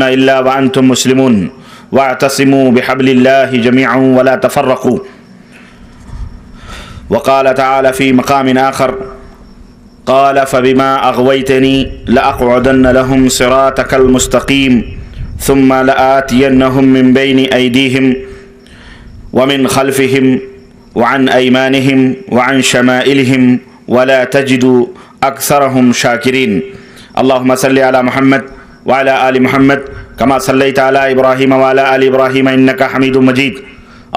إلا وأنتم مسلمون واعتصموا بحبل الله جميعا ولا تفرقوا. وقال تعالى في مقام آخر قال فبما أغويتني لأقعدن لهم صراطك المستقيم ثم لآتينهم من بين أيديهم ومن خلفهم وعن أيمانهم وعن شمائلهم ولا تجد أكثرهم شاكرين. اللهم صل على محمد وعلى آل محمد كما صليت على إبراهيم وعلى آل إبراهيم إنك حميد مجيد.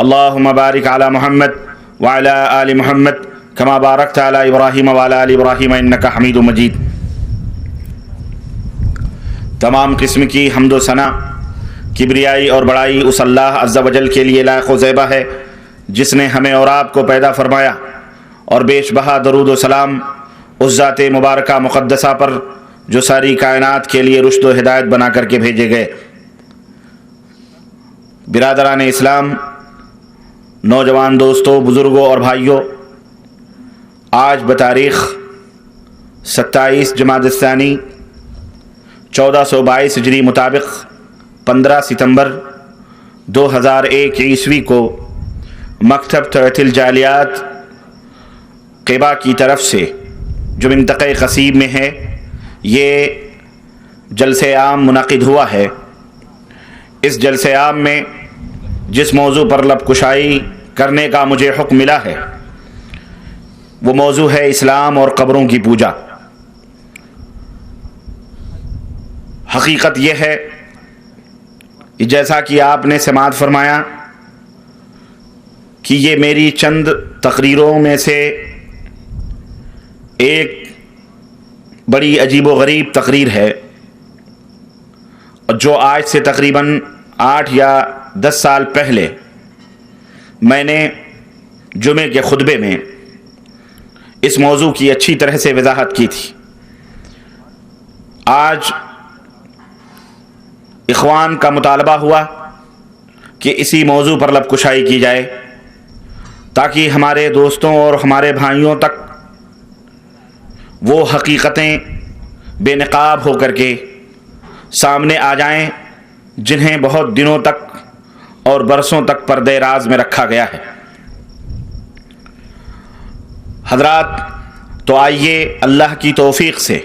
اللهم بارك على محمد وعلى آل محمد كما باركت على إبراهيم وعلى آل إبراهيم إنك حميد مجيد. تمام قسم کی حمد و ثنا کبریائی اور بڑائی اس اللہ عز و جل کے لیے لائق و زیبہ ہے جس نے ہمیں اور آپ کو پیدا فرمایا، اور بیش بہا درود و سلام اس ذات مبارکہ مقدسہ پر جو ساری کائنات کے لیے رشد و ہدایت بنا کر کے بھیجے گئے. برادران اسلام، نوجوان دوستوں، بزرگوں اور بھائیوں، آج بتاریخ 27 جمادی الثانی 1422 ہجری مطابق 15 ستمبر 2001 عیسوی کو مکتب تحت الجالیات قبا کی طرف سے جو منطقہ قصیب میں ہے یہ جلسہ عام منعقد ہوا ہے. اس جلسہ عام میں جس موضوع پر لب کشائی کرنے کا مجھے حکم ملا ہے وہ موضوع ہے اسلام اور قبروں کی پوجا. حقیقت یہ ہے کہ جیسا کہ آپ نے سماعت فرمایا کہ یہ میری چند تقریروں میں سے ایک بڑی عجیب و غریب تقریر ہے، جو آج سے تقریباً 8 یا 10 سال پہلے میں نے جمعے کے خطبے میں اس موضوع کی اچھی طرح سے وضاحت کی تھی. آج اخوان کا مطالبہ ہوا کہ اسی موضوع پر لب کشائی کی جائے تاکہ ہمارے دوستوں اور ہمارے بھائیوں تک وہ حقیقتیں بے نقاب ہو کر کے سامنے آ جائیں جنہیں بہت دنوں تک اور برسوں تک پردے راز میں رکھا گیا ہے. حضرات، تو آئیے اللہ کی توفیق سے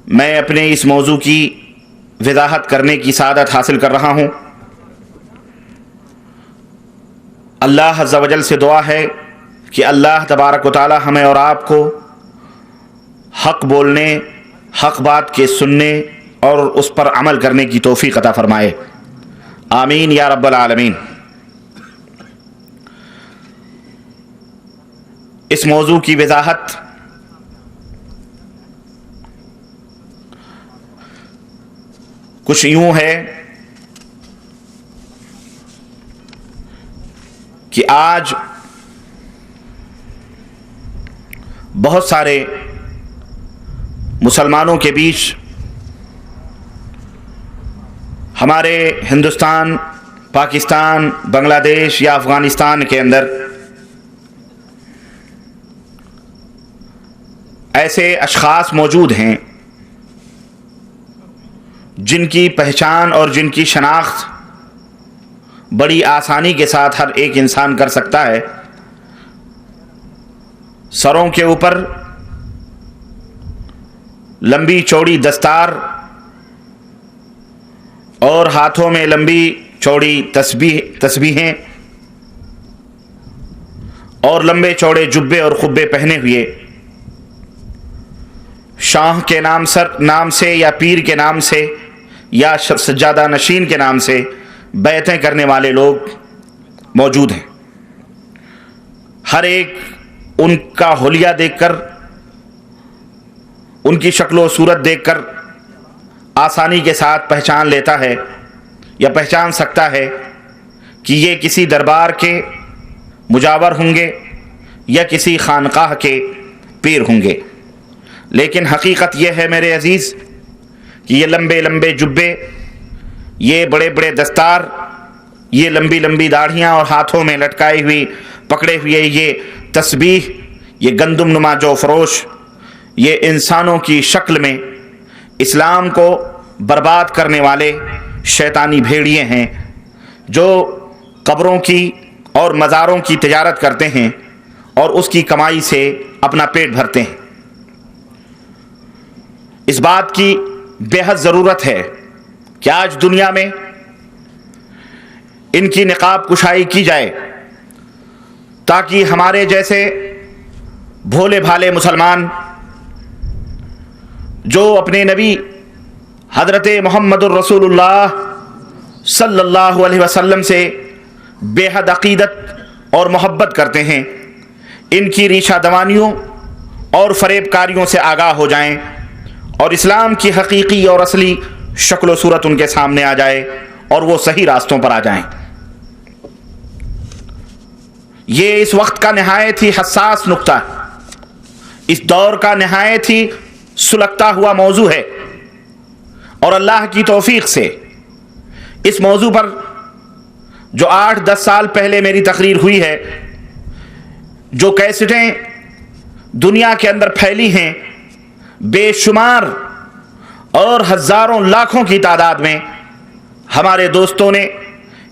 میں اپنے اس موضوع کی وضاحت کرنے کی سعادت حاصل کر رہا ہوں. اللہ عز و جل سے دعا ہے کہ اللہ تبارک و تعالی ہمیں اور آپ کو حق بولنے، حق بات کے سننے اور اس پر عمل کرنے کی توفیق عطا فرمائے. آمین یا رب العالمین. اس موضوع کی وضاحت کچھ یوں ہے کہ آج بہت سارے مسلمانوں کے بیچ ہمارے ہندوستان، پاکستان، بنگلہ دیش یا افغانستان کے اندر ایسے اشخاص موجود ہیں جن کی پہچان اور جن کی شناخت بڑی آسانی کے ساتھ ہر ایک انسان کر سکتا ہے. سروں کے اوپر لمبی چوڑی دستار اور ہاتھوں میں لمبی چوڑی تسبیحیں اور لمبے چوڑے جبے اور خبے پہنے ہوئے شاہ کے نام سے یا پیر کے نام سے یا سجادہ نشین کے نام سے بیعتیں کرنے والے لوگ موجود ہیں. ہر ایک ان کا حلیہ دیکھ کر، ان کی شکل و صورت دیکھ کر آسانی کے ساتھ پہچان لیتا ہے یا پہچان سکتا ہے کہ یہ کسی دربار کے مجاور ہوں گے یا کسی خانقاہ کے پیر ہوں گے. لیکن حقیقت یہ ہے میرے عزیز کہ یہ لمبے لمبے جبے، یہ بڑے بڑے دستار، یہ لمبی لمبی داڑھیاں اور ہاتھوں میں لٹکائی ہوئی پکڑے ہوئے یہ تسبیح، یہ گندم نما جو فروش، یہ انسانوں کی شکل میں اسلام کو برباد کرنے والے شیطانی بھیڑیے ہیں جو قبروں کی اور مزاروں کی تجارت کرتے ہیں اور اس کی کمائی سے اپنا پیٹ بھرتے ہیں۔ اس بات کی بے حد ضرورت ہے کہ آج دنیا میں ان کی نقاب کشائی کی جائے تاکہ ہمارے جیسے بھولے بھالے مسلمان جو اپنے نبی حضرت محمد الرسول اللہ صلی اللہ علیہ وسلم سے بے حد عقیدت اور محبت کرتے ہیں، ان کی ریشہ دوانیوں اور فریب کاریوں سے آگاہ ہو جائیں اور اسلام کی حقیقی اور اصلی شکل و صورت ان کے سامنے آ جائے اور وہ صحیح راستوں پر آ جائیں۔ یہ اس وقت کا نہایت ہی حساس نقطہ، اس دور کا نہایت ہی سلگتا ہوا موضوع ہے، اور اللہ کی توفیق سے اس موضوع پر جو 8-10 سال پہلے میری تقریر ہوئی ہے، جو کیسٹیں دنیا کے اندر پھیلی ہیں، بے شمار اور ہزاروں لاکھوں کی تعداد میں ہمارے دوستوں نے،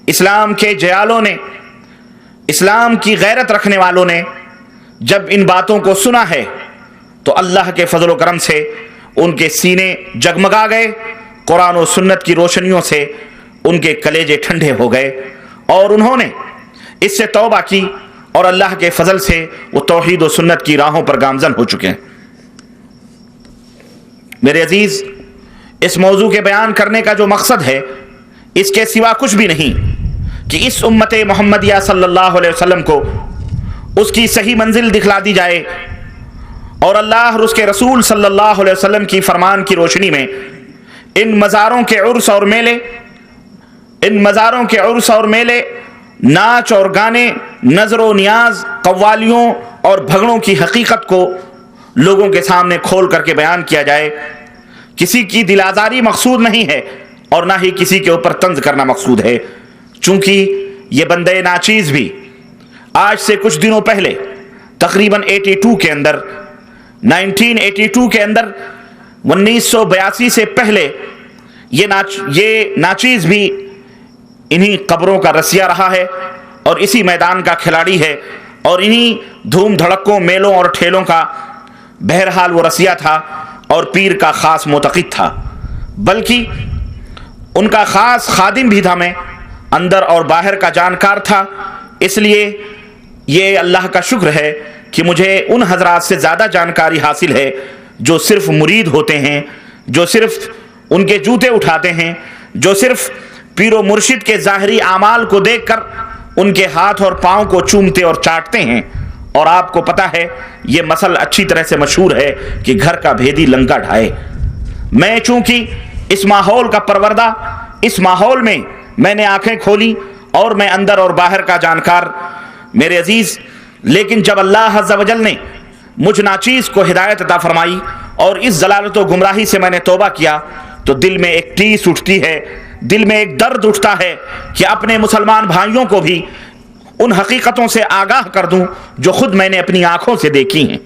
اسلام کے جیالوں نے، اسلام کی غیرت رکھنے والوں نے جب ان باتوں کو سنا ہے تو اللہ کے فضل و کرم سے ان کے سینے جگمگا گئے، قرآن و سنت کی روشنیوں سے ان کے کلیجے ٹھنڈے ہو گئے اور انہوں نے اس سے توبہ کی اور اللہ کے فضل سے وہ توحید و سنت کی راہوں پر گامزن ہو چکے ہیں۔ میرے عزیز، اس موضوع کے بیان کرنے کا جو مقصد ہے اس کے سوا کچھ بھی نہیں کہ اس امت محمدیہ صلی اللہ علیہ وسلم کو اس کی صحیح منزل دکھلا دی جائے اور اللہ اور اس کے رسول صلی اللہ علیہ وسلم کی فرمان کی روشنی میں ان مزاروں کے عرس اور میلے، ناچ اور گانے، نظر و نیاز، قوالیوں اور بھگڑوں کی حقیقت کو لوگوں کے سامنے کھول کر کے بیان کیا جائے۔ کسی کی دل آزاری مقصود نہیں ہے اور نہ ہی کسی کے اوپر طنز کرنا مقصود ہے، چونکہ یہ بندے ناچیز بھی آج سے کچھ دنوں پہلے تقریباً 1982 کے اندر 1982 سے پہلے یہ ناچیز بھی انہی قبروں کا رسیا رہا ہے اور اسی میدان کا کھلاڑی ہے اور انہی دھوم دھڑکوں، میلوں اور ٹھیلوں کا بہرحال وہ رسیا تھا اور پیر کا خاص معتقد تھا، بلکہ ان کا خاص خادم بھی تھا، میں اندر اور باہر کا جانکار تھا۔ اس لیے یہ اللہ کا شکر ہے کہ مجھے ان حضرات سے زیادہ جانکاری حاصل ہے جو صرف مرید ہوتے ہیں، جو صرف ان کے جوتے اٹھاتے ہیں، جو صرف پیر و مرشد کے ظاہری اعمال کو دیکھ کر ان کے ہاتھ اور پاؤں کو چومتے اور چاٹتے ہیں۔ اور آپ کو پتہ ہے یہ مثل اچھی طرح سے مشہور ہے کہ گھر کا بھیدی لنکا ڈھائے۔ میں چونکہ اس ماحول کا پروردہ، اس ماحول میں نے آنکھیں کھولی اور میں اندر اور باہر کا جانکار، میرے عزیز، لیکن جب اللہ عز و جل نے مجھ ناچیز کو ہدایت عطا فرمائی اور اس ضلالت و گمراہی سے میں نے توبہ کیا تو دل میں ایک ٹیس اٹھتی ہے، دل میں ایک درد اٹھتا ہے کہ اپنے مسلمان بھائیوں کو بھی ان حقیقتوں سے آگاہ کر دوں جو خود میں نے اپنی آنکھوں سے دیکھی ہیں،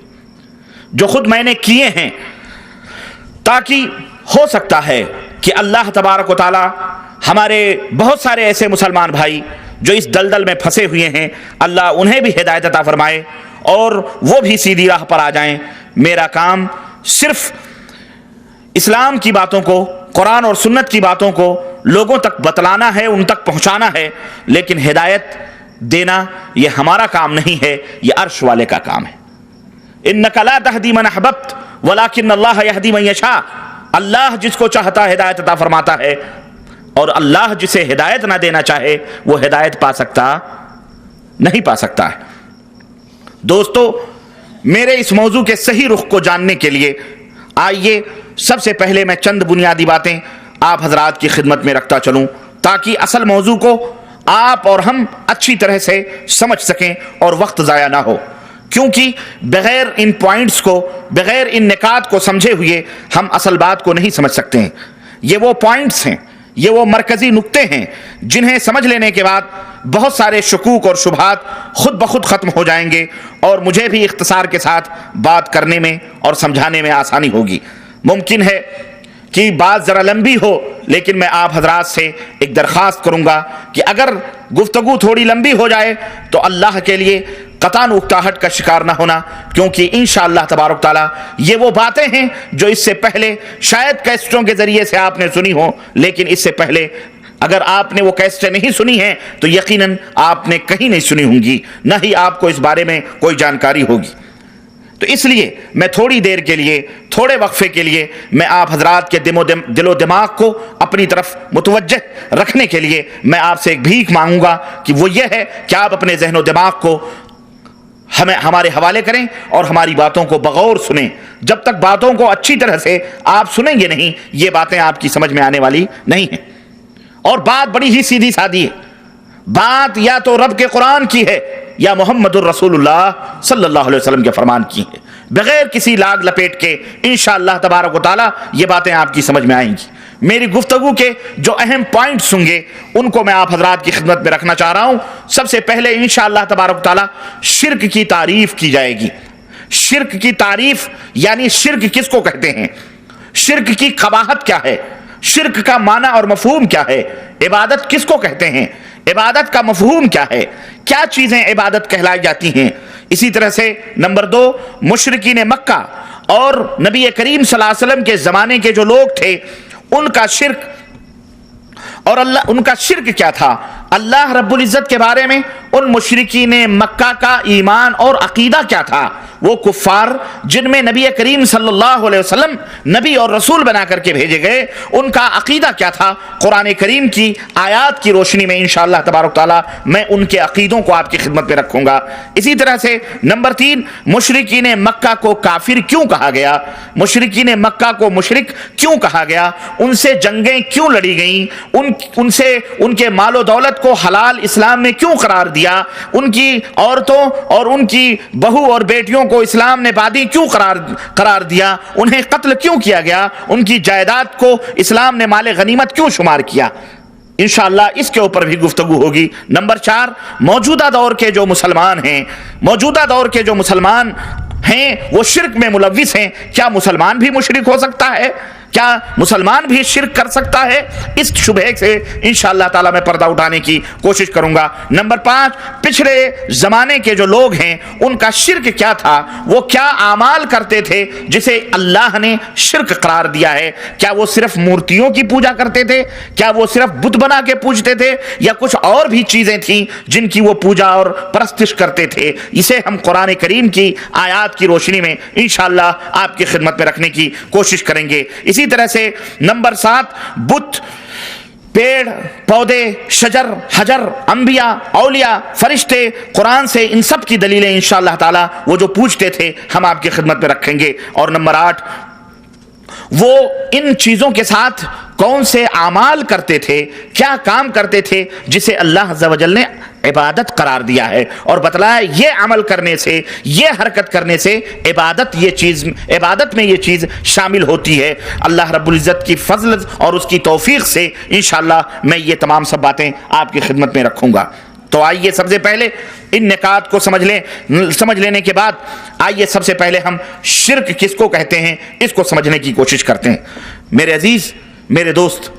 جو خود میں نے کیے ہیں، تاکہ ہو سکتا ہے کہ اللہ تبارک و تعالی ہمارے بہت سارے ایسے مسلمان بھائی جو اس دلدل میں پھنسے ہوئے ہیں، اللہ انہیں بھی ہدایت عطا فرمائے اور وہ بھی سیدھی راہ پر آ جائیں۔ میرا کام صرف اسلام کی باتوں کو، قرآن اور سنت کی باتوں کو لوگوں تک بتلانا ہے، ان تک پہنچانا ہے، لیکن ہدایت دینا یہ ہمارا کام نہیں ہے، یہ عرش والے کا کام ہے۔ انک لا تہدی من احببت ولکن اللہ یہدی من یشاء، اللہ جس کو چاہتا ہے ہدایت عطا فرماتا ہے، اور اللہ جسے ہدایت نہ دینا چاہے وہ ہدایت نہیں پا سکتا ہے۔ دوستو، میرے اس موضوع کے صحیح رخ کو جاننے کے لیے آئیے سب سے پہلے میں چند بنیادی باتیں آپ حضرات کی خدمت میں رکھتا چلوں تاکہ اصل موضوع کو آپ اور ہم اچھی طرح سے سمجھ سکیں اور وقت ضائع نہ ہو، کیونکہ بغیر ان پوائنٹس کو، بغیر ان نکات کو سمجھے ہوئے ہم اصل بات کو نہیں سمجھ سکتے ہیں۔ یہ وہ پوائنٹس ہیں، یہ وہ مرکزی نقطے ہیں جنہیں سمجھ لینے کے بعد بہت سارے شکوک اور شبہات خود بخود ختم ہو جائیں گے اور مجھے بھی اختصار کے ساتھ بات کرنے میں اور سمجھانے میں آسانی ہوگی۔ ممکن ہے کی بات ذرا لمبی ہو، لیکن میں آپ حضرات سے ایک درخواست کروں گا کہ اگر گفتگو تھوڑی لمبی ہو جائے تو اللہ کے لیے قطعاً اکتاہٹ کا شکار نہ ہونا، کیونکہ انشاءاللہ تبارک تعالیٰ یہ وہ باتیں ہیں جو اس سے پہلے شاید کیسٹوں کے ذریعے سے آپ نے سنی ہو، لیکن اس سے پہلے اگر آپ نے وہ کیسٹیں نہیں سنی ہیں تو یقیناً آپ نے کہیں نہیں سنی ہوں گی، نہ ہی آپ کو اس بارے میں کوئی جانکاری ہوگی۔ تو اس لیے میں تھوڑی دیر کے لیے، تھوڑے وقفے کے لیے میں آپ حضرات کے دل و دماغ کو اپنی طرف متوجہ رکھنے کے لیے میں آپ سے ایک بھیک مانگوں گا کہ وہ یہ ہے کہ آپ اپنے ذہن و دماغ کو ہمارے حوالے کریں اور ہماری باتوں کو بغور سنیں۔ جب تک باتوں کو اچھی طرح سے آپ سنیں گے نہیں، یہ باتیں آپ کی سمجھ میں آنے والی نہیں ہیں۔ اور بات بڑی ہی سیدھی سادی ہے، بات یا تو رب کے قرآن کی ہے یا محمد الرسول اللہ صلی اللہ علیہ وسلم کے فرمان کی ہے، بغیر کسی لاگ لپیٹ کے انشاءاللہ تبارک و تعالیٰ یہ باتیں آپ کی سمجھ میں آئیں گی۔ میری گفتگو کے جو اہم پوائنٹس ہوں گے ان کو میں آپ حضرات کی خدمت میں رکھنا چاہ رہا ہوں۔ سب سے پہلے انشاءاللہ تبارک و تعالیٰ شرک کی تعریف کی جائے گی۔ شرک کی تعریف یعنی شرک کس کو کہتے ہیں، شرک کی قباحت کیا ہے، شرک کا معنی اور مفہوم کیا ہے، عبادت کس کو کہتے ہیں، عبادت کا مفہوم کیا ہے، کیا چیزیں عبادت کہلائی جاتی ہیں۔ اسی طرح سے نمبر 2، مشرکین مکہ اور نبی کریم صلی اللہ علیہ وسلم کے زمانے کے جو لوگ تھے ان کا شرک اور ان کا شرک کیا تھا۔ اللہ رب العزت کے بارے میں ان مشرکین مکہ کا ایمان اور عقیدہ کیا تھا، وہ کفار جن میں نبی کریم صلی اللہ علیہ وسلم نبی اور رسول بنا کر کے بھیجے گئے، ان کا عقیدہ کیا تھا۔ قرآن کریم کی آیات کی روشنی میں انشاءاللہ تبارک تعالیٰ میں ان کے عقیدوں کو آپ کی خدمت میں رکھوں گا۔ اسی طرح سے نمبر 3، مشرکین مکہ کو کافر کیوں کہا گیا، مشرکین مکہ کو مشرک کیوں کہا گیا، ان سے جنگیں کیوں لڑی گئیں، ان کے مال و دولت کو حلال اسلام نے کیوں قرار دیا، ان کی عورتوں اور ان کی بہو اور بیٹیوں کو اسلام نے بادی کیوں قرار دیا، انہیں قتل کیوں کیا گیا، ان کی جائیداد کو اسلام نے مال غنیمت کیوں شمار کیا۔ انشاءاللہ اس کے اوپر بھی گفتگو ہوگی۔ نمبر 4، موجودہ دور کے جو مسلمان ہیں، موجودہ دور کے جو مسلمان ہیں وہ شرک میں ملوث ہیں، کیا مسلمان بھی مشرک ہو سکتا ہے، کیا مسلمان بھی شرک کر سکتا ہے، اس شبہے سے انشاءاللہ تعالیٰ میں پردہ اٹھانے کی کوشش کروں گا۔ نمبر 5، پچھلے زمانے کے جو لوگ ہیں ان کا شرک کیا تھا، وہ کیا اعمال کرتے تھے جسے اللہ نے شرک قرار دیا ہے، کیا وہ صرف مورتیوں کی پوجا کرتے تھے، کیا وہ صرف بت بنا کے پوجتے تھے، یا کچھ اور بھی چیزیں تھیں جن کی وہ پوجا اور پرستش کرتے تھے۔ اسے ہم قرآن کریم کی آیات کی روشنی میں انشاءاللہ آپ کی خدمت میں رکھنے کی کوشش کریں گے۔ اسی طرح سے نمبر 7، بت، پیڑ پودے، شجر حجر، انبیاء اولیاء فرشتے، قرآن سے ان سب کی دلیلیں انشاءاللہ تعالی وہ جو پوچھتے تھے ہم آپ کی خدمت میں رکھیں گے۔ اور نمبر 8، وہ ان چیزوں کے ساتھ کون سے اعمال کرتے تھے، کیا کام کرتے تھے جسے اللہ عز و جل نے عبادت قرار دیا ہے، اور بتلایا یہ عمل کرنے سے، یہ حرکت کرنے سے عبادت میں یہ چیز شامل ہوتی ہے۔ اللہ رب العزت کی فضل اور اس کی توفیق سے انشاءاللہ میں یہ تمام سب باتیں آپ کی خدمت میں رکھوں گا۔ تو آئیے سب سے پہلے ان نکات کو سمجھ لینے کے بعد آئیے سب سے پہلے ہم شرک کس کو کہتے ہیں اس کو سمجھنے کی کوشش کرتے ہیں۔ میرے عزیز، میرے دوست،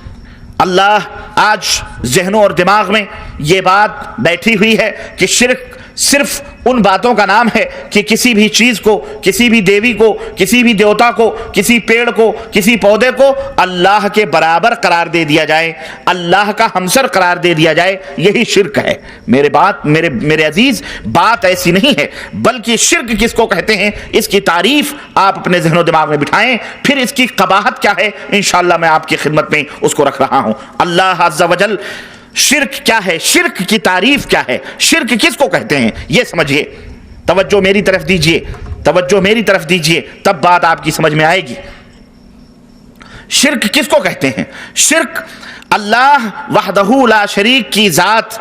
اللہ آج ذہنوں اور دماغ میں یہ بات بیٹھی ہوئی ہے کہ شرک صرف ان باتوں کا نام ہے کہ کسی بھی چیز کو، کسی بھی دیوی کو، کسی بھی دیوتا کو، کسی پیڑ کو، کسی پودے کو اللہ کے برابر قرار دے دیا جائے، اللہ کا ہمسر قرار دے دیا جائے، یہی شرک ہے۔ میرے عزیز، بات ایسی نہیں ہے، بلکہ شرک کس کو کہتے ہیں اس کی تعریف آپ اپنے ذہن و دماغ میں بٹھائیں، پھر اس کی قباحت کیا ہے انشاءاللہ میں آپ کی خدمت میں اس کو رکھ رہا ہوں۔ اللہ عز و جل شرک کیا ہے، شرک کی تعریف کیا ہے، شرک کس کو کہتے ہیں یہ سمجھیے۔ توجہ میری طرف دیجئے، توجہ میری طرف دیجئے، تب بات آپ کی سمجھ میں آئے گی۔ شرک کس کو کہتے ہیں؟ شرک اللہ وحدہ لا شریک کی ذات،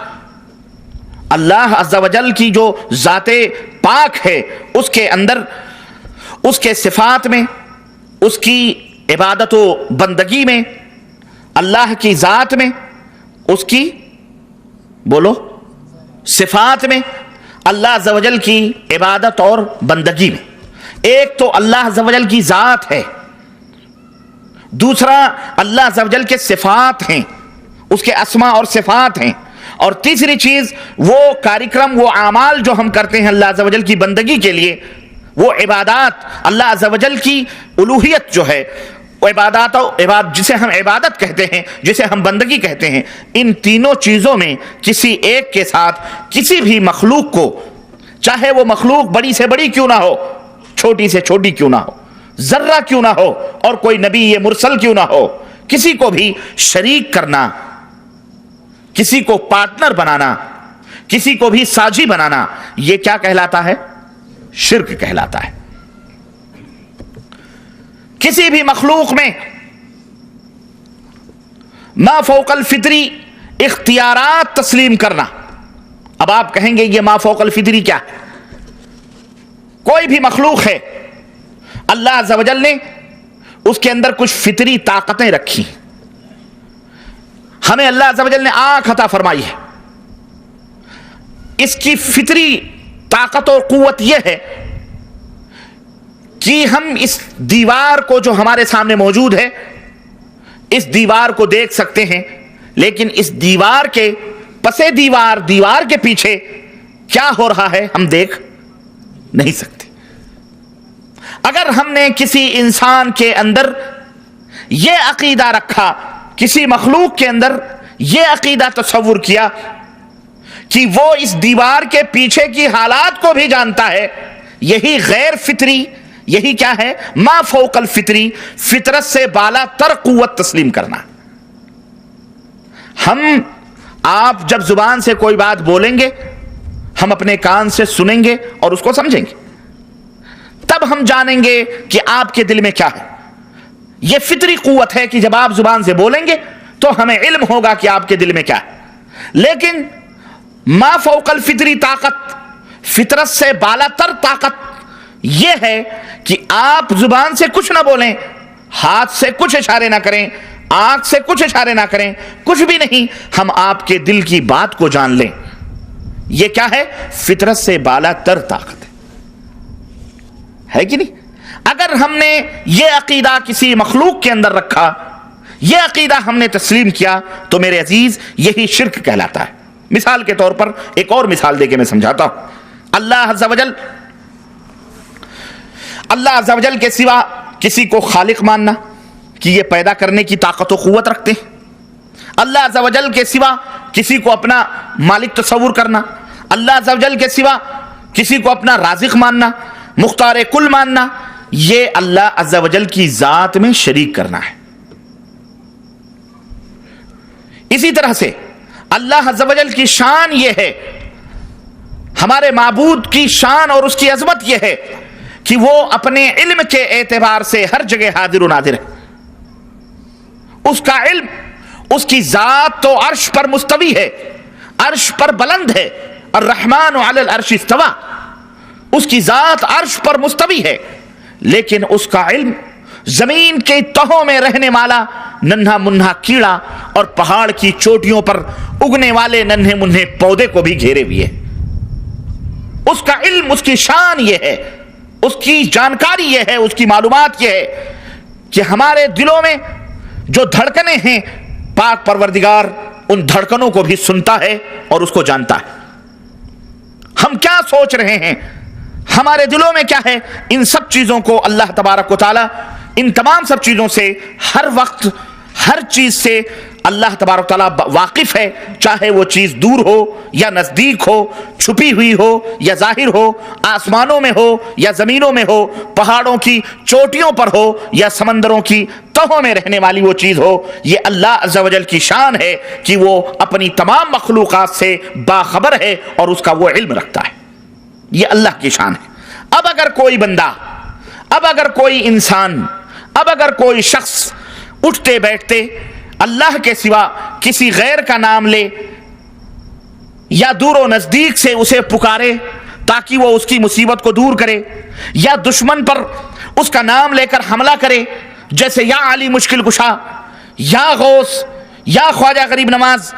اللہ عز و جل کی جو ذات پاک ہے اس کے اندر، اس کے صفات میں، اس کی عبادت و بندگی میں، اللہ کی ذات میں، اس کی صفات میں، اللہ عز و جل کی عبادت اور بندگی میں۔ ایک تو اللہ عز و جل کی ذات ہے، دوسرا اللہ عز و جل کے صفات ہیں، اس کے اسماء اور صفات ہیں، اور تیسری چیز وہ کارکرم، وہ اعمال جو ہم کرتے ہیں اللہ عز و جل کی بندگی کے لیے، وہ عبادات، اللہ عز و جل کی الوہیت جو ہے، وہ عبادات جسے ہم عبادت کہتے ہیں، جسے ہم بندگی کہتے ہیں، ان تینوں چیزوں میں کسی ایک کے ساتھ کسی بھی مخلوق کو، چاہے وہ مخلوق بڑی سے بڑی کیوں نہ ہو، چھوٹی سے چھوٹی کیوں نہ ہو، ذرہ کیوں نہ ہو، اور کوئی نبی مرسل کیوں نہ ہو، کسی کو بھی شریک کرنا، کسی کو پارٹنر بنانا، کسی کو بھی ساجی بنانا، یہ کیا کہلاتا ہے؟ شرک کہلاتا ہے۔ کسی بھی مخلوق میں ما فوق الفطری اختیارات تسلیم کرنا۔ اب آپ کہیں گے یہ ما فوق الفطری کیا ہے؟ کوئی بھی مخلوق ہے، اللہ عز و جل نے اس کے اندر کچھ فطری طاقتیں رکھی۔ ہمیں اللہ عز و جل نے آنکھ عطا فرمائی ہے، اس کی فطری طاقت اور قوت یہ ہے کہ ہم اس دیوار کو جو ہمارے سامنے موجود ہے، اس دیوار کو دیکھ سکتے ہیں، لیکن اس دیوار کے پسے دیوار کے پیچھے کیا ہو رہا ہے ہم دیکھ نہیں سکتے۔ اگر ہم نے کسی انسان کے اندر یہ عقیدہ رکھا، کسی مخلوق کے اندر یہ عقیدہ تصور کیا کہ وہ اس دیوار کے پیچھے کی حالات کو بھی جانتا ہے، یہی غیر فطری، یہی کیا ہے؟ ما فوق الفطری، فطرت سے بالا تر قوت تسلیم کرنا۔ آپ جب زبان سے کوئی بات بولیں گے، ہم اپنے کان سے سنیں گے اور اس کو سمجھیں گے، تب ہم جانیں گے کہ آپ کے دل میں کیا ہے۔ یہ فطری قوت ہے کہ جب آپ زبان سے بولیں گے تو ہمیں علم ہوگا کہ آپ کے دل میں کیا ہے۔ لیکن ما فوق الفطری طاقت، فطرت سے بالا تر طاقت یہ ہے کہ آپ زبان سے کچھ نہ بولیں، ہاتھ سے کچھ اشارے نہ کریں، آنکھ سے کچھ اشارے نہ کریں، کچھ بھی نہیں، ہم آپ کے دل کی بات کو جان لیں۔ یہ کیا ہے؟ فطرت سے بالا تر طاقت ہے کہ نہیں؟ اگر ہم نے یہ عقیدہ کسی مخلوق کے اندر رکھا، یہ عقیدہ ہم نے تسلیم کیا، تو میرے عزیز یہی شرک کہلاتا ہے۔ مثال کے طور پر ایک اور مثال دے کے میں سمجھاتا ہوں۔ اللہ عز و جل کے سوا کسی کو خالق ماننا کہ یہ پیدا کرنے کی طاقت و قوت رکھتے ہیں، اللہ عز و جل کے سوا کسی کو اپنا مالک تصور کرنا، اللہ عز و جل کے سوا کسی کو اپنا رازق ماننا، مختار کل ماننا، یہ اللہ عز و جل کی ذات میں شریک کرنا ہے۔ اسی طرح سے اللہ عز و جل کی شان یہ ہے، ہمارے معبود کی شان اور اس کی عظمت یہ ہے کہ وہ اپنے علم کے اعتبار سے ہر جگہ حاضر و ناظر ہے۔ اس کا علم، اس کی ذات تو عرش پر مستوی ہے، عرش پر بلند ہے، الرحمن علی العرش استوى، اس کی ذات عرش پر مستوی ہے، لیکن اس کا علم زمین کے تہوں میں رہنے والا ننھا منھا کیڑا اور پہاڑ کی چوٹیوں پر اگنے والے ننھے منھے پودے کو بھی گھیرے ہوئے ہے۔ اس کا علم، اس کی شان یہ ہے، اس کی جانکاری یہ ہے، اس کی معلومات یہ ہے کہ ہمارے دلوں میں جو دھڑکنیں ہیں، پاک پروردگار ان دھڑکنوں کو بھی سنتا ہے اور اس کو جانتا ہے۔ ہم کیا سوچ رہے ہیں، ہمارے دلوں میں کیا ہے، ان سب چیزوں کو اللہ تبارک و تعالی، ان تمام سب چیزوں سے ہر وقت ہر چیز سے اللہ تبارک و تعالیٰ واقف ہے، چاہے وہ چیز دور ہو یا نزدیک ہو، چھپی ہوئی ہو یا ظاہر ہو، آسمانوں میں ہو یا زمینوں میں ہو، پہاڑوں کی چوٹیوں پر ہو یا سمندروں کی تہوں میں رہنے والی وہ چیز ہو۔ یہ اللہ عز و جل کی شان ہے کہ وہ اپنی تمام مخلوقات سے باخبر ہے اور اس کا وہ علم رکھتا ہے۔ یہ اللہ کی شان ہے۔ اب اگر کوئی بندہ، اب اگر کوئی انسان، اب اگر کوئی شخص اٹھتے بیٹھتے اللہ کے سوا کسی غیر کا نام لے یا دور و نزدیک سے اسے پکارے تاکہ وہ اس کی مصیبت کو دور کرے، یا دشمن پر اس کا نام لے کر حملہ کرے، جیسے یا علی مشکل کشا، یا غوث، یا خواجہ غریب نواز،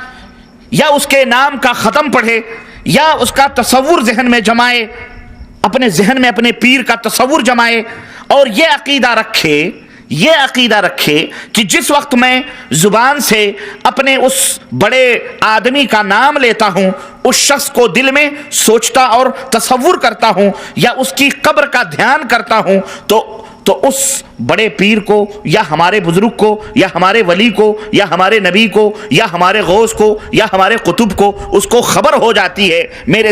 یا اس کے نام کا ختم پڑھے، یا اس کا تصور ذہن میں جمائے، اپنے ذہن میں اپنے پیر کا تصور جمائے اور یہ عقیدہ رکھے، یہ عقیدہ رکھے کہ جس وقت میں زبان سے اپنے اس بڑے آدمی کا نام لیتا ہوں، اس شخص کو دل میں سوچتا اور تصور کرتا ہوں یا اس کی قبر کا دھیان کرتا ہوں تو اس بڑے پیر کو یا ہمارے بزرگ کو یا ہمارے ولی کو یا ہمارے نبی کو یا ہمارے غوث کو یا ہمارے قطب کو اس کو خبر ہو جاتی ہے، میرے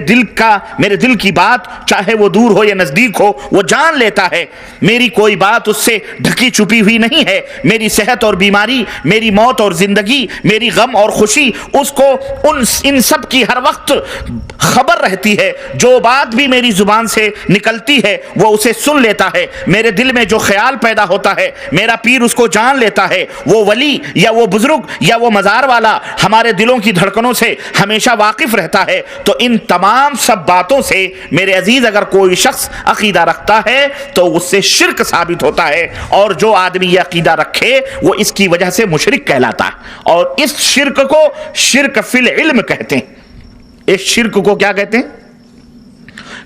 دل کی بات چاہے وہ دور ہو یا نزدیک ہو وہ جان لیتا ہے، میری کوئی بات اس سے ڈھکی چھپی ہوئی نہیں ہے، میری صحت اور بیماری، میری موت اور زندگی، میری غم اور خوشی، اس کو ان سب کی ہر وقت خبر رہتی ہے، جو بات بھی میری زبان سے نکلتی ہے وہ اسے سن لیتا ہے، میرے دل میں جو خیال پیدا ہوتا ہے میرا پیر اس کو جان لیتا ہے، وہ ولی یا وہ بزرگ یا وہ مزار والا ہمارے دلوں کی دھڑکنوں سے ہمیشہ واقف رہتا ہے۔ تو ان تمام سب باتوں سے میرے عزیز اگر کوئی شخص عقیدہ رکھتا ہے تو اس سے شرک ثابت ہوتا ہے، اور جو آدمی یہ عقیدہ رکھے وہ اس کی وجہ سے مشرک کہلاتا ہے، اور اس شرک کو شرک فی العلم کہتے ہیں۔ اس شرک کو کیا کہتے ہیں؟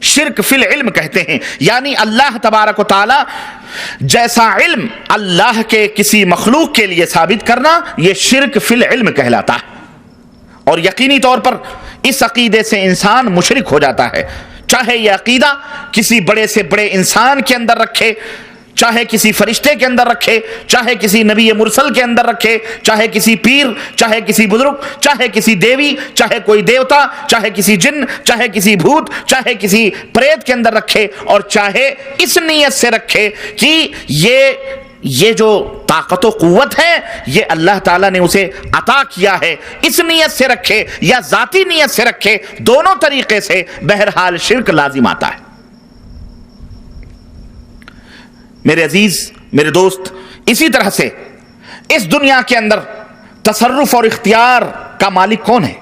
شرک فی العلم کہتے ہیں، یعنی اللہ تبارک و تعالی جیسا علم اللہ کے کسی مخلوق کے لیے ثابت کرنا، یہ شرک فی العلم کہلاتا ہے، اور یقینی طور پر اس عقیدے سے انسان مشرک ہو جاتا ہے، چاہے یہ عقیدہ کسی بڑے سے بڑے انسان کے اندر رکھے، چاہے کسی فرشتے کے اندر رکھے، چاہے کسی نبی مرسل کے اندر رکھے، چاہے کسی پیر، چاہے کسی بزرگ، چاہے کسی دیوی، چاہے کوئی دیوتا، چاہے کسی جن، چاہے کسی بھوت، چاہے کسی پریت کے اندر رکھے، اور چاہے اس نیت سے رکھے کہ یہ جو طاقت و قوت ہے یہ اللہ تعالیٰ نے اسے عطا کیا ہے، اس نیت سے رکھے یا ذاتی نیت سے رکھے، دونوں طریقے سے بہرحال شرک لازم آتا ہے۔ میرے عزیز، میرے دوست، اسی طرح سے اس دنیا کے اندر تصرف اور اختیار کا مالک کون ہے؟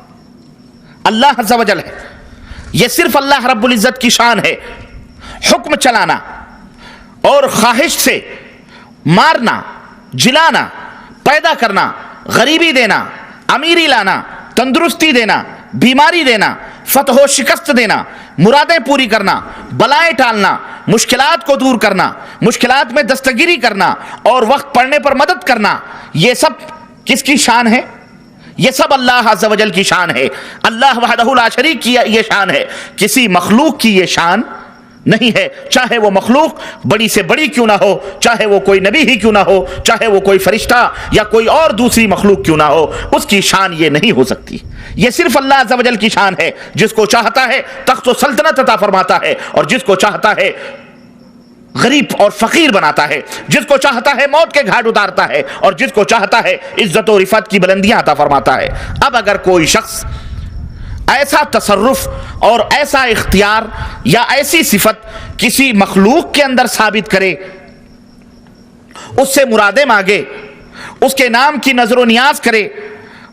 اللہ عز و جل ہے۔ یہ صرف اللہ رب العزت کی شان ہے، حکم چلانا اور خواہش سے مارنا، جلانا، پیدا کرنا، غریبی دینا، امیری لانا، تندرستی دینا، بیماری دینا، فتح و شکست دینا، مرادیں پوری کرنا، بلائیں ٹالنا، مشکلات کو دور کرنا، مشکلات میں دستگیری کرنا اور وقت پڑنے پر مدد کرنا، یہ سب کس کی شان ہے؟ یہ سب اللہ عز و جل کی شان ہے، اللہ وحدہ لا شریک کی یہ شان ہے، کسی مخلوق کی یہ شان نہیں ہے، چاہے وہ مخلوق بڑی سے بڑی کیوں نہ ہو، چاہے وہ کوئی نبی ہی کیوں نہ ہو، چاہے وہ کوئی فرشتہ یا کوئی اور دوسری مخلوق کیوں نہ ہو، اس کی شان یہ نہیں ہو سکتی۔ یہ صرف اللہ عز و جل کی شان ہے، جس کو چاہتا ہے تخت و سلطنت عطا فرماتا ہے، اور جس کو چاہتا ہے غریب اور فقیر بناتا ہے، جس کو چاہتا ہے موت کے گھاٹ اتارتا ہے، اور جس کو چاہتا ہے عزت و رفعت کی بلندیاں عطا فرماتا ہے۔ اب اگر کوئی شخص ایسا تصرف اور ایسا اختیار یا ایسی صفت کسی مخلوق کے اندر ثابت کرے، اس سے مرادیں مانگے، اس کے نام کی نظر و نیاز کرے،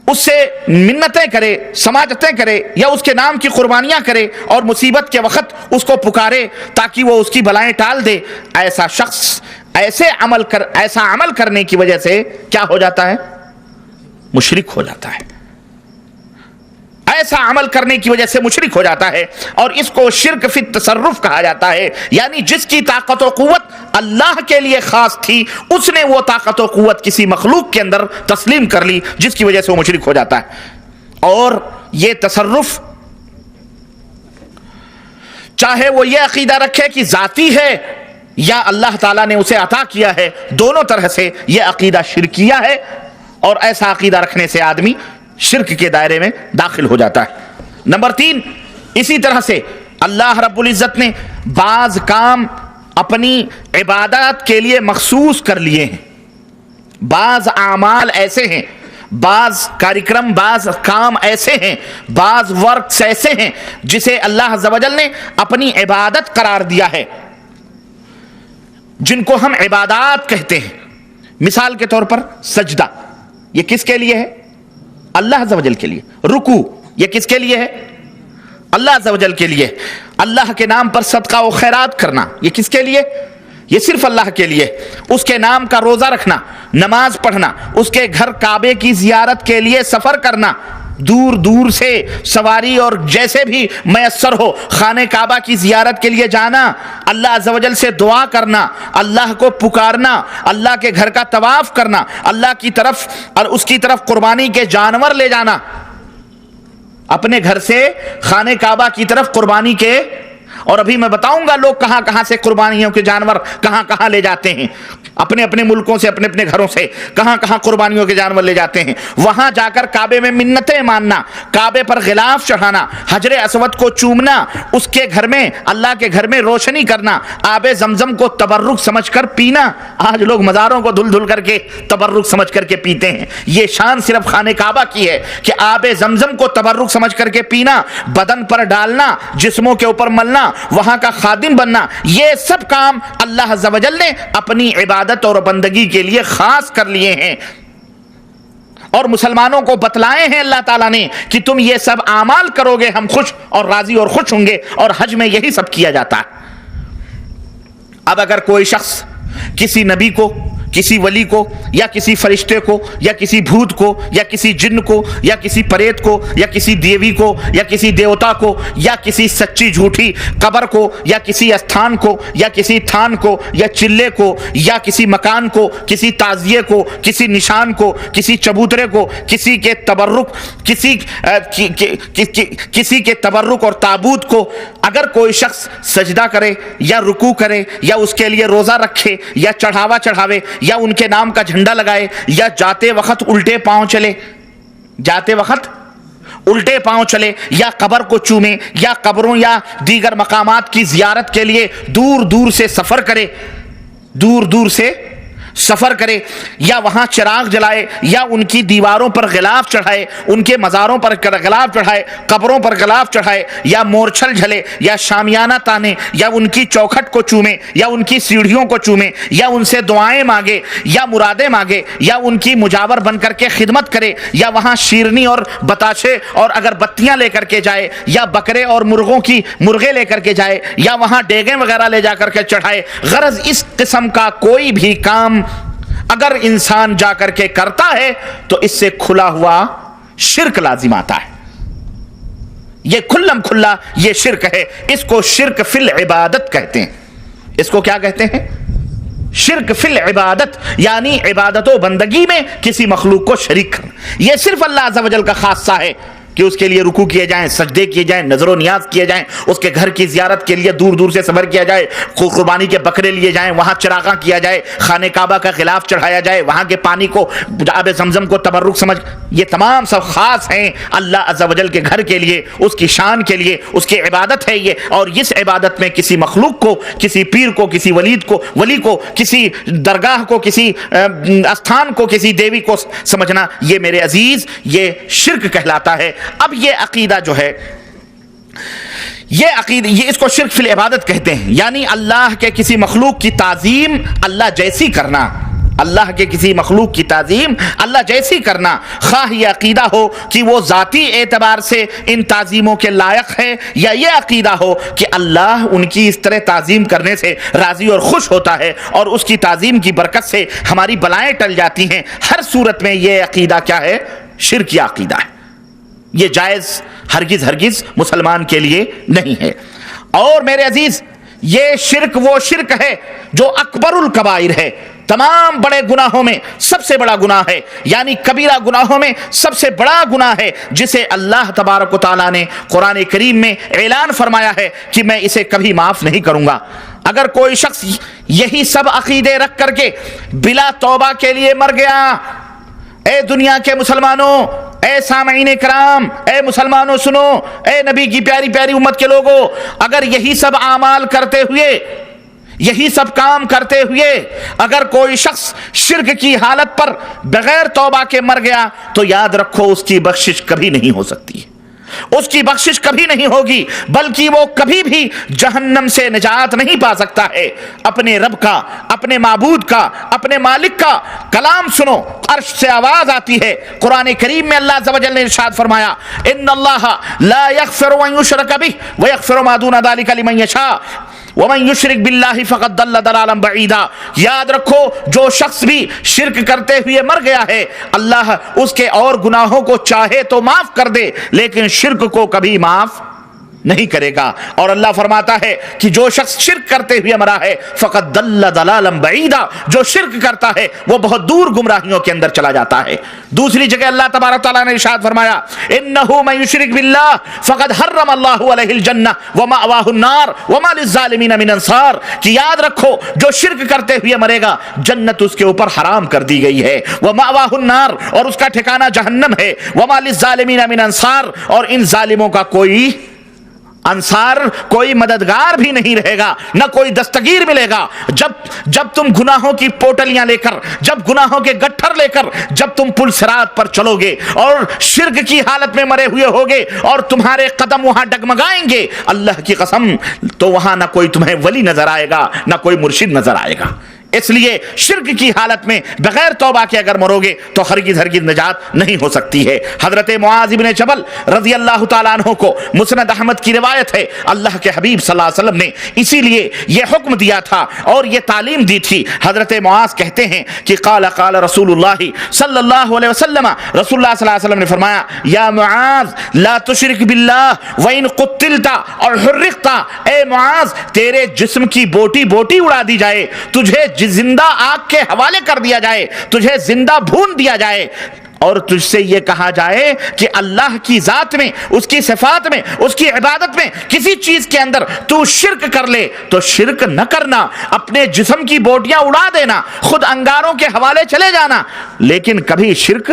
اس سے منتیں کرے، سماجتیں کرے، یا اس کے نام کی قربانیاں کرے اور مصیبت کے وقت اس کو پکارے تاکہ وہ اس کی بلائیں ٹال دے، ایسا شخص ایسا عمل کرنے کی وجہ سے کیا ہو جاتا ہے؟ مشرک ہو جاتا ہے۔ ایسا عمل کرنے کی وجہ سے مشرک ہو جاتا ہے، اور اس کو شرک فی التصرف کہا جاتا ہے، یعنی جس کی طاقت و قوت اللہ کے لیے خاص تھی، اس نے وہ طاقت و قوت کسی مخلوق کے اندر تسلیم کر لی، جس کی وجہ سے وہ مشرک ہو جاتا ہے۔ اور یہ تصرف چاہے وہ یہ عقیدہ رکھے کہ ذاتی ہے یا اللہ تعالیٰ نے اسے عطا کیا ہے، دونوں طرح سے یہ عقیدہ شرکیہ ہے، اور ایسا عقیدہ رکھنے سے آدمی شرک کے دائرے میں داخل ہو جاتا ہے۔ نمبر 3، اسی طرح سے اللہ رب العزت نے بعض کام اپنی عبادات کے لیے مخصوص کر لیے ہیں، بعض اعمال ایسے ہیں، بعض کارکرم، بعض کام ایسے ہیں، بعض ورکس ایسے ہیں جسے اللہ عز و جل نے اپنی عبادت قرار دیا ہے، جن کو ہم عبادات کہتے ہیں۔ مثال کے طور پر سجدہ، یہ کس کے لیے ہے؟ اللہ عز و جل کے لیے۔ رکوع، یہ کس کے لیے ہے؟ اللہ عز و جل کے لیے۔ اللہ کے نام پر صدقہ و خیرات کرنا، یہ کس کے لیے؟ یہ صرف اللہ کے لیے۔ اس کے نام کا روزہ رکھنا، نماز پڑھنا، اس کے گھر کعبے کی زیارت کے لیے سفر کرنا، دور دور سے سواری اور جیسے بھی میسر ہو خانہ کعبہ کی زیارت کے لیے جانا، اللہ عز و جل سے دعا کرنا، اللہ کو پکارنا، اللہ کے گھر کا طواف کرنا، اللہ کی طرف اور اس کی طرف قربانی کے جانور لے جانا، اپنے گھر سے خانہ کعبہ کی طرف قربانی کے. اور ابھی میں بتاؤں گا لوگ کہاں کہاں سے قربانیوں کے جانور کہاں کہاں لے جاتے ہیں، اپنے اپنے ملکوں سے، اپنے اپنے گھروں سے کہاں کہاں قربانیوں کے جانور لے جاتے ہیں. وہاں جا کر کعبے میں منتیں ماننا، کعبے پر غلاف چڑھانا، حجر اسود کو چومنا، اس کے گھر میں، اللہ کے گھر میں روشنی کرنا، آب زمزم کو تبرک سمجھ کر پینا. آج لوگ مزاروں کو دھل دھل کر کے تبرک سمجھ کر کے پیتے ہیں. یہ شان صرف خانہ کعبہ کی ہے کہ آب زمزم کو تبرک سمجھ کر کے پینا، بدن پر ڈالنا، جسموں کے اوپر ملنا، وہاں کا خادم بننا، یہ سب کام اللہ عز و جل نے اپنی عبادت اور بندگی کے لیے خاص کر لیے ہیں، اور مسلمانوں کو بتلائے ہیں اللہ تعالیٰ نے کہ تم یہ سب اعمال کرو گے، ہم خوش اور راضی اور خوش ہوں گے. اور حج میں یہی سب کیا جاتا ہے. اب اگر کوئی شخص کسی نبی کو، کسی ولی کو، یا کسی فرشتے کو، یا کسی بھوت کو، یا کسی جن کو، یا کسی پریت کو، یا کسی دیوی کو، یا کسی دیوتا کو، یا کسی سچی جھوٹی قبر کو، یا کسی استھان کو، یا کسی تھان کو، یا چلے کو، یا کسی مکان کو، کسی تعزیے کو، کسی نشان کو، کسی چبوترے کو، کسی کے تبرک، کسی کے تبرک اور تابوت کو اگر کوئی شخص سجدہ کرے یا رکوع کرے یا اس کے لیے روزہ رکھے یا چڑھاوا چڑھاوے یا ان کے نام کا جھنڈا لگائے یا جاتے وقت الٹے پاؤں چلے یا قبر کو چومے یا قبروں یا دیگر مقامات کی زیارت کے لیے دور دور سے سفر کرے یا وہاں چراغ جلائے یا ان کی دیواروں پر غلاف چڑھائے، ان کے مزاروں پر غلاف چڑھائے، قبروں پر غلاف چڑھائے، یا مورچھل جھلے یا شامیانہ تانے، یا ان کی چوکھٹ کو چومے یا ان کی سیڑھیوں کو چومے یا ان سے دعائیں مانگے یا مرادیں مانگے یا ان کی مجاور بن کر کے خدمت کرے یا وہاں شیرنی اور بتاشے اور اگر بتیاں لے کر کے جائے یا بکرے اور مرغے لے کر کے جائے یا وہاں ڈیگیں وغیرہ لے جا کر کے چڑھائے. غرض اس قسم کا کوئی بھی کام اگر انسان جا کر کے کرتا ہے تو اس سے کھلا ہوا شرک لازم آتا ہے. یہ کھلم کھلا یہ شرک ہے. اس کو شرک فی العبادت کہتے ہیں. اس کو کیا کہتے ہیں؟ شرک فی العبادت، یعنی عبادت و بندگی میں کسی مخلوق کو شریک کرنا. یہ صرف اللہ عز و جل کا خاصہ ہے کہ اس کے لیے رکوع کیے جائیں، سجدے کیے جائیں، نظر و نیاز کیے جائیں، اس کے گھر کی زیارت کے لیے دور دور سے سفر کیا جائے، قربانی کے بکرے لیے جائیں، وہاں چراغاں کیا جائے، خانہ کعبہ کا غلاف چڑھایا جائے، وہاں کے پانی کو، آب زمزم کو تبرک سمجھ. یہ تمام سب خاص ہیں اللہ عز و جل کے گھر کے لیے، اس کی شان کے لیے، اس کی عبادت ہے یہ. اور اس عبادت میں کسی مخلوق کو، کسی پیر کو، کسی ولی کو، کسی درگاہ کو، کسی استھان کو، کسی دیوی کو سمجھنا، یہ میرے عزیز یہ شرک کہلاتا ہے. اب یہ عقیدہ جو ہے، یہ اس کو شرک فی العبادت کہتے ہیں، یعنی اللہ کے کسی مخلوق کی تعظیم اللہ جیسی کرنا، اللہ کے کسی مخلوق کی تعظیم اللہ جیسی کرنا، خواہ یہ عقیدہ ہو کہ وہ ذاتی اعتبار سے ان تعظیموں کے لائق ہے، یا یہ عقیدہ ہو کہ اللہ ان کی اس طرح تعظیم کرنے سے راضی اور خوش ہوتا ہے اور اس کی تعظیم کی برکت سے ہماری بلائیں ٹل جاتی ہیں. ہر صورت میں یہ عقیدہ کیا ہے؟ شرک عقیدہ ہے. یہ جائز ہرگز مسلمان کے لیے نہیں ہے. اور میرے عزیز یہ شرک وہ شرک ہے جو اکبر الکبائر ہے، تمام بڑے گناہوں میں سب سے بڑا گناہ ہے، یعنی کبیرہ گناہوں میں سب سے بڑا گناہ ہے، جسے اللہ تبارک و تعالیٰ نے قرآن کریم میں اعلان فرمایا ہے کہ میں اسے کبھی معاف نہیں کروں گا. اگر کوئی شخص یہی سب عقیدے رکھ کر کے بلا توبہ کے لیے مر گیا، اے دنیا کے مسلمانوں، اے سامعین کرام، اے مسلمانوں سنو، اے نبی کی پیاری پیاری امت کے لوگوں، اگر یہی سب اعمال کرتے ہوئے، یہی سب کام کرتے ہوئے اگر کوئی شخص شرک کی حالت پر بغیر توبہ کے مر گیا تو یاد رکھو اس کی بخشش کبھی نہیں ہو سکتی، اس کی بخشش کبھی نہیں ہوگی، بلکہ وہ کبھی بھی جہنم سے نجات نہیں پا سکتا ہے. اپنے رب کا، اپنے معبود کا، اپنے مالک کا کلام سنو، عرش سے آواز آتی ہے. قرآن کریم میں اللہ عز و جل نے ارشاد فرمایا، ان اللہ لا یغفر ان یشرک بہ ویغفر ما دون ذلک لمن یشاء. وَمَن يُشْرِكْ بِاللَّهِ فَقَدْ ضَلَّ ضَلَالًا بَعِيدًا. یاد رکھو جو شخص بھی شرک کرتے ہوئے مر گیا ہے اللہ اس کے اور گناہوں کو چاہے تو معاف کر دے لیکن شرک کو کبھی معاف نہیں کرے گا. اور اللہ فرماتا ہے کہ جو شخص شرک کرتے ہوئے مرا ہے فقط ضل ضلالا بعیدا، جو شرک کرتا ہے وہ بہت دور گمراہیوں کے اندر چلا جاتا ہے. دوسری جگہ اللہ تبارک تعالیٰ نے ارشاد فرمایا انہ من یشرک باللہ فقد حرم اللہ علیہ الجنہ ومأواہ النار وما للظالمین من انصار، کہ یاد رکھو جو شرک کرتے ہوئے مرے گا جنت اس کے اوپر حرام کر دی گئی ہے، ومأواہ النار اور اس کا ٹھکانہ جہنم ہے، وما للظالمین من انصار اور ان ظالموں کا کوئی انصار کوئی مددگار بھی نہیں رہے گا، نہ کوئی دستگیر ملے گا. جب تم گناہوں کی پوٹلیاں لے کر، جب گناہوں کے گٹھر لے کر جب تم پل صراط پر چلو گے اور شرک کی حالت میں مرے ہوئے ہوگے اور تمہارے قدم وہاں ڈگمگائیں گے اللہ کی قسم تو وہاں نہ کوئی تمہیں ولی نظر آئے گا نہ کوئی مرشد نظر آئے گا. اس لیے شرک کی حالت میں بغیر توبہ کے اگر مرو گے تو ہرگز نجات نہیں ہو سکتی ہے. حضرت معاذ بن جبل رضی اللہ تعالیٰ عنہ کو مسند احمد کی روایت ہے اللہ کے حبیب صلی اللہ علیہ وسلم نے اسی لیے یہ حکم دیا تھا اور یہ تعلیم دی تھی. حضرت معاذ کہتے ہیں کہ قال رسول اللہ صلی اللہ علیہ وسلم، رسول اللہ صلی اللہ علیہ وسلم نے فرمایا یا معاذ لا تشرک باللہ وإن قتلت اور حرقت، اے معاذ تیرے جسم کی بوٹی بوٹی اڑا دی جائے، تجھے زندہ آگ کے حوالے کر دیا جائے، تجھے زندہ بھون دیا جائے اور تجھ سے یہ کہا جائے کہ اللہ کی ذات میں، اس کی صفات میں، اس کی عبادت میں کسی چیز کے اندر تو شرک کر لے تو شرک نہ کرنا، اپنے جسم کی بوٹیاں اڑا دینا، خود انگاروں کے حوالے چلے جانا لیکن کبھی شرک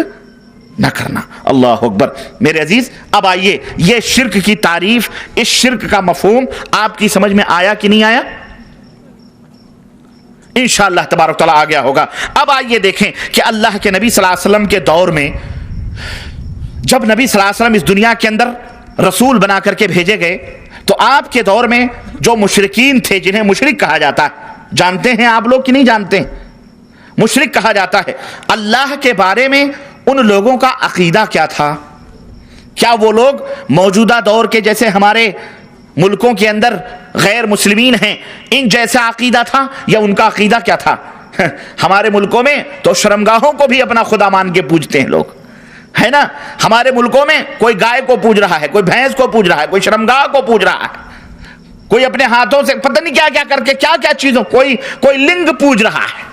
نہ کرنا. اللہ اکبر. میرے عزیز اب آئیے یہ شرک کی تعریف، اس شرک کا مفہوم آپ کی سمجھ میں آیا کہ نہیں آیا؟ انشاءاللہ تبارک تعالیٰ آ گیا ہوگا. اب آئیے دیکھیں کہ اللہ کے نبی صلی اللہ علیہ وسلم کے دور میں جب نبی صلی اللہ علیہ وسلم اس دنیا کے اندر رسول بنا کر کے بھیجے گئے تو آپ کے دور میں جو مشرکین تھے جنہیں مشرک کہا جاتا ہے، جانتے ہیں آپ لوگ کہ نہیں جانتے؟ مشرک کہا جاتا ہے. اللہ کے بارے میں ان لوگوں کا عقیدہ کیا تھا؟ کیا وہ لوگ موجودہ دور کے جیسے ہمارے ملکوں کے اندر غیر مسلمین ہیں ان جیسا عقیدہ تھا یا ان کا عقیدہ کیا تھا؟ ہمارے ملکوں میں تو شرمگاہوں کو بھی اپنا خدا مان کے پوجتے ہیں لوگ، ہے نا. ہمارے ملکوں میں کوئی گائے کو پوج رہا ہے، کوئی بھینس کو پوج رہا ہے، کوئی شرمگاہ کو پوج رہا ہے، کوئی اپنے ہاتھوں سے پتہ نہیں کیا کیا کر کے کیا چیزوں کوئی لنگ پوج رہا ہے.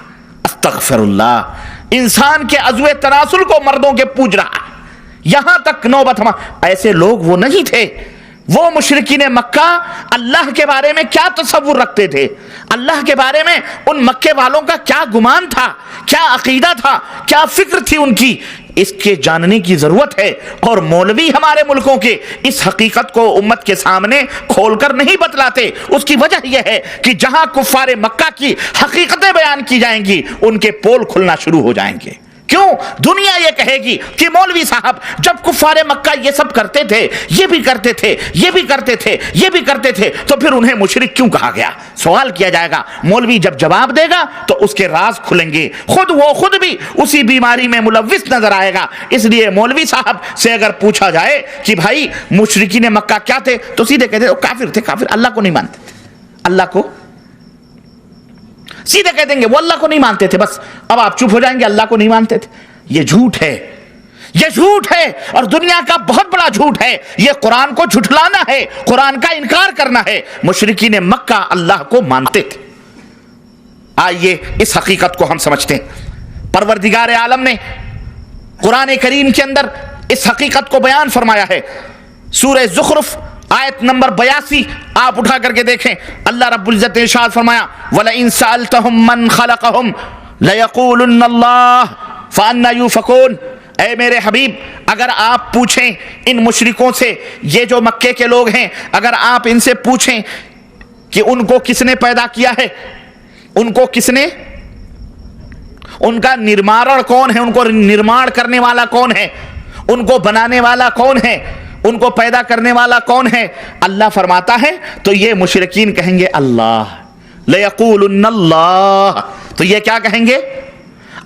استغفر اللہ. انسان کے عضو تناسل کو مردوں کے پوج رہا ہے. یہاں تک نوبت ایسے لوگ وہ نہیں تھے. وہ مشرکین مکہ اللہ کے بارے میں کیا تصور رکھتے تھے، اللہ کے بارے میں ان مکے والوں کا کیا گمان تھا، کیا عقیدہ تھا، کیا فکر تھی ان کی، اس کے جاننے کی ضرورت ہے. اور مولوی ہمارے ملکوں کے اس حقیقت کو امت کے سامنے کھول کر نہیں بتلاتے. اس کی وجہ یہ ہے کہ جہاں کفار مکہ کی حقیقتیں بیان کی جائیں گی ان کے پول کھلنا شروع ہو جائیں گے. کیوں؟ دنیا یہ کہے گی کہ مولوی صاحب جب کفار مکہ یہ سب کرتے تھے، یہ بھی کرتے تھے، یہ بھی کرتے تھے، یہ بھی کرتے تھے، تو پھر انہیں مشرک کیوں کہا گیا؟ سوال کیا جائے گا. مولوی جب جواب دے گا تو اس کے راز کھلیں گے. خود بھی اسی بیماری میں ملوث نظر آئے گا. اس لیے مولوی صاحب سے اگر پوچھا جائے کہ بھائی مشرکین مکہ کیا تھے تو سیدھے کہتے وہ کافر تھے، کافر اللہ کو نہیں مانتے تھے، اللہ کو سیدھے کہہ دیں گے وہ اللہ کو نہیں مانتے تھے. بس اب آپ چپ ہو جائیں گے اللہ کو نہیں مانتے تھے. یہ جھوٹ ہے، یہ جھوٹ ہے اور دنیا کا بہت بڑا جھوٹ ہے. یہ قرآن کو جھٹلانا ہے، قرآن کا انکار کرنا ہے. مشرکین مکہ اللہ کو مانتے تھے. آئیے اس حقیقت کو ہم سمجھتے ہیں. پروردگار عالم نے قرآن کریم کے اندر اس حقیقت کو بیان فرمایا ہے. سورہ زخرف آیت نمبر 82 آپ اٹھا کر کے دیکھیں. اللہ رب العزت نے ارشاد فرمایا وَلَئِن سَأَلْتَهُم مَّن خَلَقَهُمْ لَيَقُولُنَّ اللَّهُ فَأَنَّىٰ يُؤْفَكُونَ. اے میرے حبیب اگر آپ پوچھیں ان مشرکوں سے، یہ جو مکے کے لوگ ہیں، اگر آپ ان سے پوچھیں کہ ان کو کس نے پیدا کیا ہے، ان کو کس نے، ان کا نرماڑ کون ہے، ان کو نرماڑ کرنے والا کون ہے، ان کو بنانے والا کون ہے، ان کو پیدا کرنے والا کون ہے، اللہ فرماتا ہے تو یہ مشرکین کہیں گے اللہ. لَيَقُولُنَّ اللَّهُ. تو یہ کیا کہیں گے؟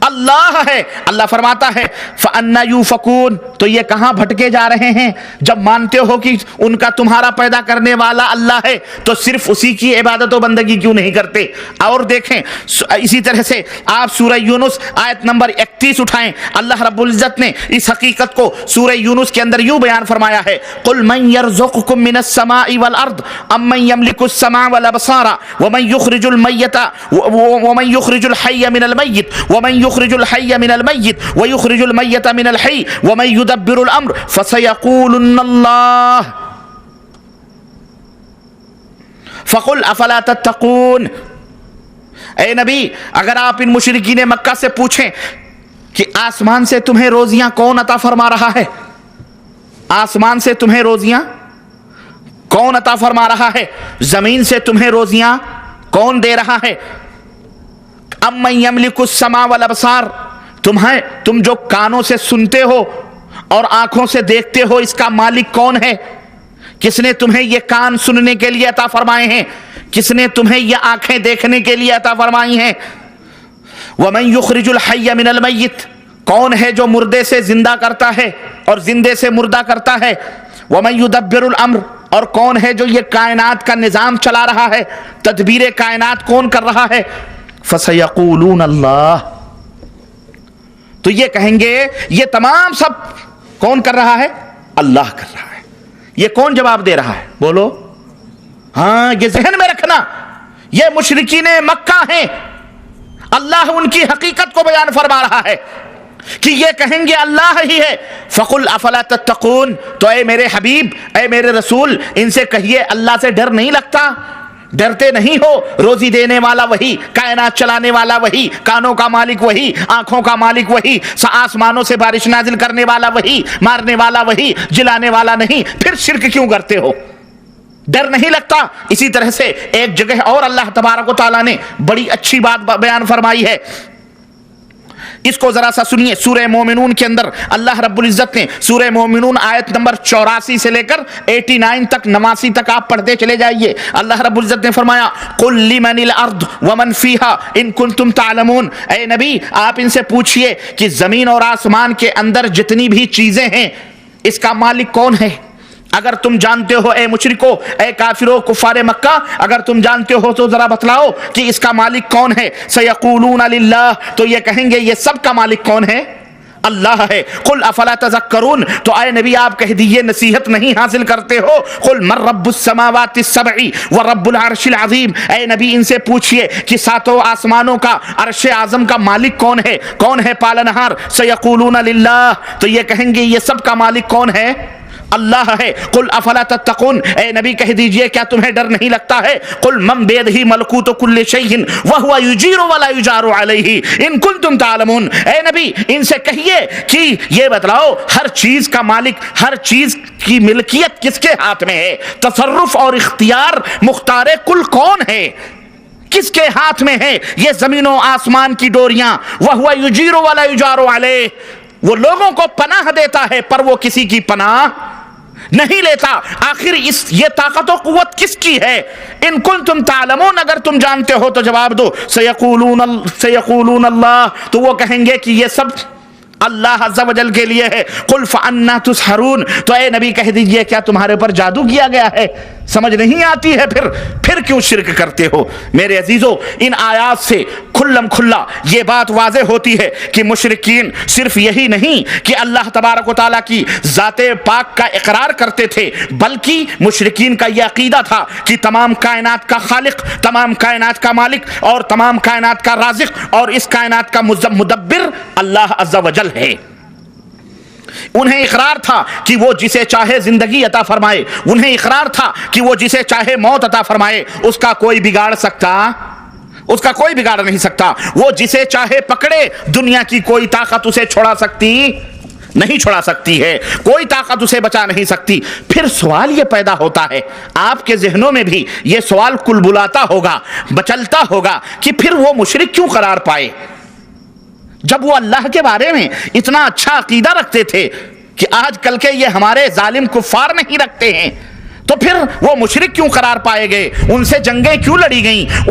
اللہ ہے۔ اللہ فرماتا ہے فَأَنَّا يُؤْفَكُونَ، تو یہ کہاں بھٹکے جا رہے ہیں؟ جب مانتے ہو کہ ان کا تمہارا پیدا کرنے والا اللہ ہے تو صرف اسی کی عبادت و بندگی کیوں نہیں کرتے؟ اور دیکھیں اسی طرح سے آپ سورہ یونس آیت نمبر 31 اٹھائیں، اللہ رب العزت نے اس حقیقت کو سورہ یونس کے اندر یوں بیان فرمایا ہے قُلْ مَنْ يَرْزُقُكُم مِّنَ السَّمَاءِ وَالْأَرْضِ أَمَّنْ يَمْلِكُ السَّمْعَ وَالْأَبْصَارَ وَمَنْ يُخْرِجُ الْحَيَّ مِنَ الْمَيِّتِ وَمَنْ يُخْرِجُ الْحَيَّ مِنَ الْمَيِّتِ وَيُخْرِجُ الْمَيِّتَ مِنَ الْحَيِّ وَمَنْ يُدَبِّرُ الْأَمْرَ فَسَيَقُولُنَّ اللَّهُ فَقُلْ أَفَلَا تَتَّقُونَ۔ اے نبی اگر آپ ان مشرکین مکہ سے پوچھیں کہ آسمان سے تمہیں روزیاں کون عطا فرما رہا ہے، آسمان سے تمہیں روزیاں کون عطا فرما رہا ہے، زمین سے تمہیں روزیاں کون دے رہا ہے، اَمَّن يَمْلِكُ السَّمْعَ وَالْأَبْصَارَ، تم جو کانوں سے سنتے ہو اور آنکھوں سے دیکھتے ہو اس کا مالک کون ہے؟ کس نے تمہیں یہ کان سننے کے لیے عطا فرمائے ہیں؟ کس نے تمہیں یہ آنکھیں دیکھنے کے لیے عطا فرمائی ہیں؟ وَمَن يُخْرِجُ الْحَيَّ مِنَ الْمَيِّتِ، کون ہے جو مردے سے زندہ کرتا ہے اور زندے سے مردہ کرتا ہے؟ وَمَن يُدَبِّرُ الْأَمْرَ، اور کون ہے جو یہ کائنات کا نظام چلا رہا ہے، تدبیر کائنات کون کر رہا ہے؟ فَسَيَقُولُونَ اللَّهُ، تو یہ کہیں گے یہ تمام سب کون کر رہا ہے؟ اللہ کر رہا ہے۔ یہ کون جواب دے رہا ہے؟ بولو۔ ہاں یہ ذہن میں رکھنا، یہ مشرکین مکہ ہیں، اللہ ان کی حقیقت کو بیان فرما رہا ہے کہ یہ کہیں گے اللہ ہی ہے۔ فَقُلْ أَفَلَا تَتَّقُونَ، تو اے میرے حبیب، اے میرے رسول، ان سے کہیے اللہ سے ڈر نہیں لگتا؟ ڈرتے نہیں ہو؟ روزی دینے والا وہی، کائنات چلانے والا وہی، کانوں کا مالک وہی، آنکھوں کا مالک وہی، آسمانوں سے بارش نازل کرنے والا وہی، مارنے والا وہی، جلانے والا نہیں، پھر شرک کیوں کرتے ہو؟ ڈر نہیں لگتا؟ اسی طرح سے ایک جگہ اور اللہ تبارک و تعالیٰ نے بڑی اچھی بات بیان فرمائی ہے، اس کو ذرا سا سنیے۔ سورہ مومنون کے اندر اللہ رب العزت نے سورہ مومنون آیت نمبر 84 سے لے کر 89 تک 89 تک آپ پڑھتے چلے جائیے۔ اللہ رب العزت نے فرمایا قُلْ لِمَنِ الْأَرْضُ وَمَنْ فِيهَا إِن كُنْتُمْ تَعْلَمُونَ، اے نبی آپ ان سے پوچھئے کہ زمین اور آسمان کے اندر جتنی بھی چیزیں ہیں اس کا مالک کون ہے؟ اگر تم جانتے ہو اے مشرکو، اے کافرو، کفار مکہ، اگر تم جانتے ہو تو ذرا بتلاؤ کہ اس کا مالک کون ہے۔ سیقولون للہ، تو یہ کہیں گے یہ سب کا مالک کون ہے؟ اللہ ہے۔ قل افلا تذکرون، تو اے نبی آپ کہہ دیجئے نصیحت نہیں حاصل کرتے ہو؟ قل من رب السماوات السبع ورب العرش العظیم، اے نبی ان سے پوچھئے کہ ساتوں آسمانوں کا عرش اعظم کا مالک کون ہے؟ کون ہے پالنہار؟ سیقولون للہ، تو یہ کہیں گے یہ سب کا مالک کون ہے؟ اللہ ہے۔ قل افلا تتقون، اے نبی کہہ دیجئے کیا تمہیں ڈر نہیں لگتا ہے؟ قل من بیدہ ملکوت کل شیء وہو یجیر ولا یجار علیہ ان کنتم تعلمون، اے نبی ان سے کہیے کہ یہ بتلاؤ ہر چیز کا مالک، ہر چیز کی ملکیت کس کے ہاتھ میں ہے؟ تصرف اور اختیار مختار کل کون ہے؟ کس کے ہاتھ میں ہے یہ زمین و آسمان کی ڈوریاں؟ وہو یجیر ولا یجار علیہ، وہ لوگوں کو پناہ دیتا ہے پر وہ کسی کی پناہ نہیں لیتا۔ آخر یہ طاقت و قوت کس کی ہے؟ ان کنتم تعلمون، اگر تم جانتے ہو تو جواب دو۔ سیقولون اللہ، تو وہ کہیں گے کہ یہ سب اللہ عز و جل کے لیے ہے۔ قل فأنا تسحرون، تو اے نبی کہہ دیجئے کیا تمہارے پر جادو کیا گیا ہے؟ سمجھ نہیں آتی ہے پھر کیوں شرک کرتے ہو؟ میرے عزیزو ان آیات سے کھلم کھلا یہ بات واضح ہوتی ہے کہ مشرکین صرف یہی نہیں کہ اللہ تبارک و تعالیٰ کی ذات پاک کا اقرار کرتے تھے، بلکہ مشرکین کا یہ عقیدہ تھا کہ تمام کائنات کا خالق، تمام کائنات کا مالک اور تمام کائنات کا رازق اور اس کائنات کا مدبر اللہ عز و جل ہے۔ انہیں اقرار تھا کہ وہ جسے چاہے زندگی عطا فرمائے، انہیں اقرار تھا کہ وہ جسے چاہے موت عطا فرمائے، اس کا کوئی بگاڑ سکتا؟ اس کا کوئی بگاڑ نہیں سکتا۔ وہ جسے چاہے پکڑے، دنیا کی کوئی طاقت اسے چھڑا سکتی نہیں، چھڑا سکتی ہے، کوئی طاقت اسے بچا نہیں سکتی۔ پھر سوال یہ پیدا ہوتا ہے، آپ کے ذہنوں میں بھی یہ سوال کل بلاتا ہوگا، بچلتا ہوگا کہ پھر وہ مشرک کیوں قرار پائے؟ جب وہ اللہ کے بارے میں اتنا اچھا عقیدہ رکھتے تھے کہ آج کل کے یہ ہمارے ظالم کفار نہیں رکھتے ہیں، تو پھر وہ مشرک کیوں قرار پائے گئے؟ ان سے جنگیں کیوں لڑی گئیں؟